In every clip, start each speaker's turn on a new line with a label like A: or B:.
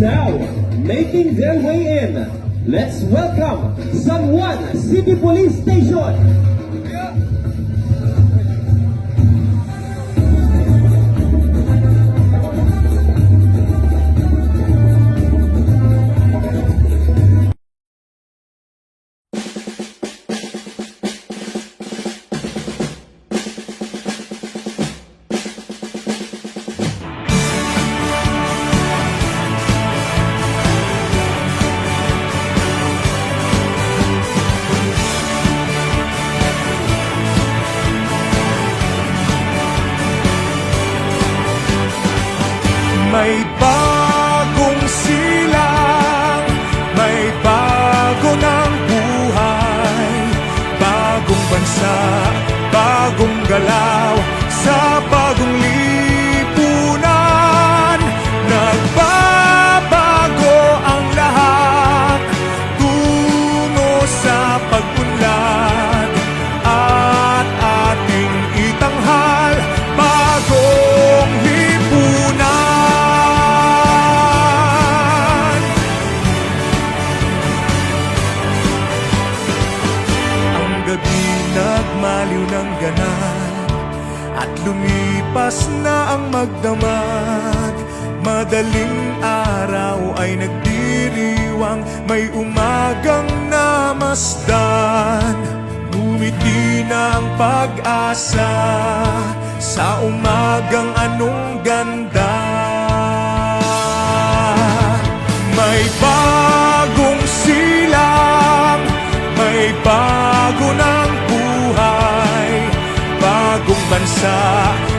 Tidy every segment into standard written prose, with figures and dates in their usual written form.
A: now making their way in. Let's welcome San Juan City Police Station.
B: May bagong silang, may bago ng buhay, bagong bansa, bagong galaw, sa bagong lipunan. Nagbabago ang lahat, tungo sa pag-unlad, at ating itanghal, bagong lipunan. Nagmaliw ng ganap at lumipas na ang magdamag. Madaling araw ay nagdiriwang, may umagang namasdan. Ngumiti na ang pag-asa sa umagang anong ganda. May bagong silang, may bago ng buhay, bagong bansa,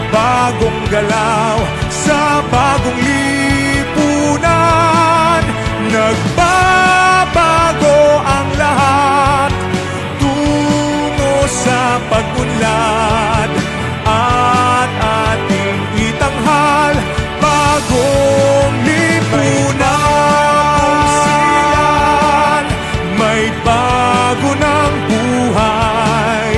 B: bagong galaw, sa bagong lipunan. Nagbabago ang lahat, tungo sa pag-unlad, at ating itanghal, bagong lipunan. May bago ng buhay,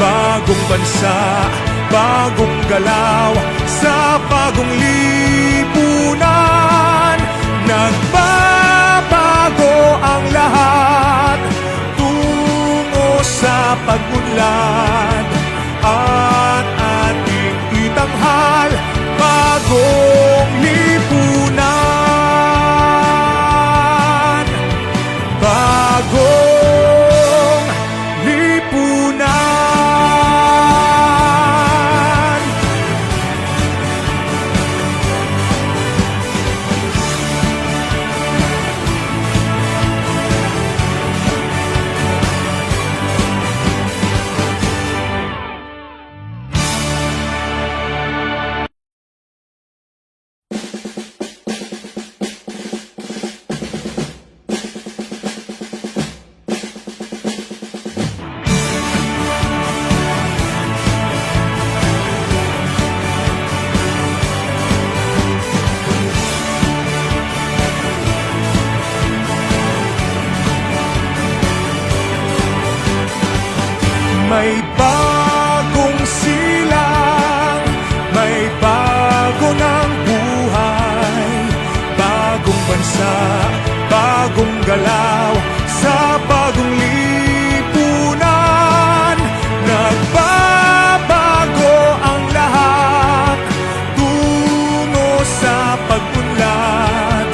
B: bagong bansa, bagong galaw, sa bagong lipunan. Nagbabago ang lahat, tungo sa pag-unlad, at ating itanghal, bagong lipunan. Bagong lipunan. May bagong silang, may bago ng buhay, bagong bansa, bagong galaw, sa bagong lipunan. Nagbabago ang lahat, tungo sa pag-unlad,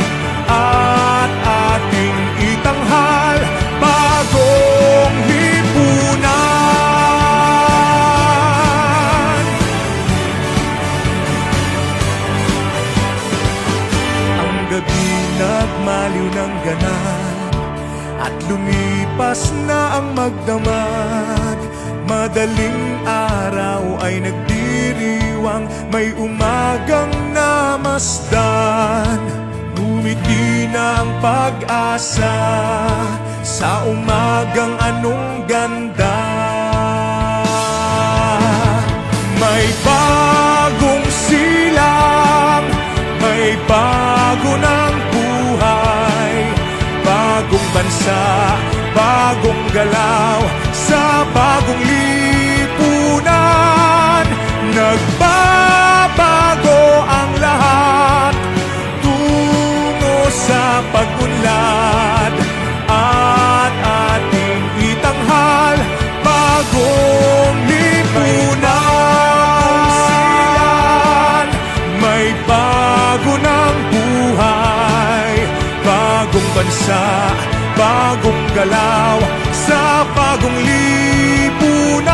B: at ating itanghal, bagong lipunan. Nagmaliw ng ganap at lumipas na ang magdamag. Madaling araw ay nagdiriwang, may umagang namasdan. Ngumiti na ang pag-asa sa umagang anong ganda. May bagong silang, may bago ng buhay, bagong bansa, bagong galaw, sa bagong lipunan. Nagbabago ang lahat, tungo sa bansa, bagong galaw sa bagong lipunan.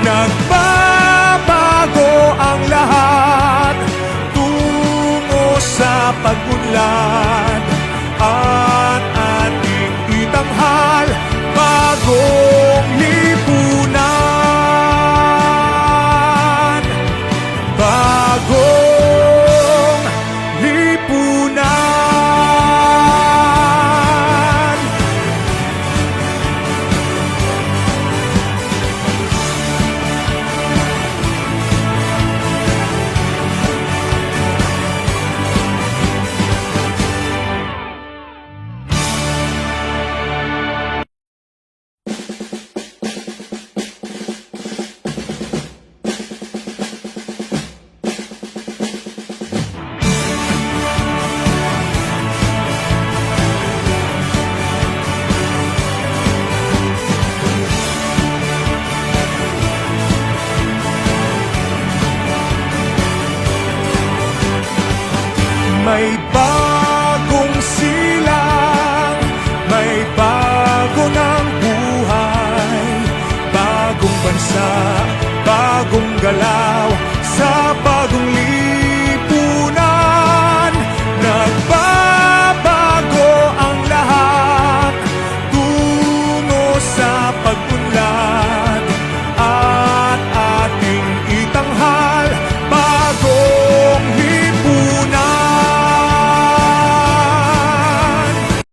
B: Nagbabago ang lahat tungo sa pag-unlad at ating itanghal bagong lipunan. Bagong lipunan. May bagong silang, may bago ng buhay, bagong bansa, bagong galaw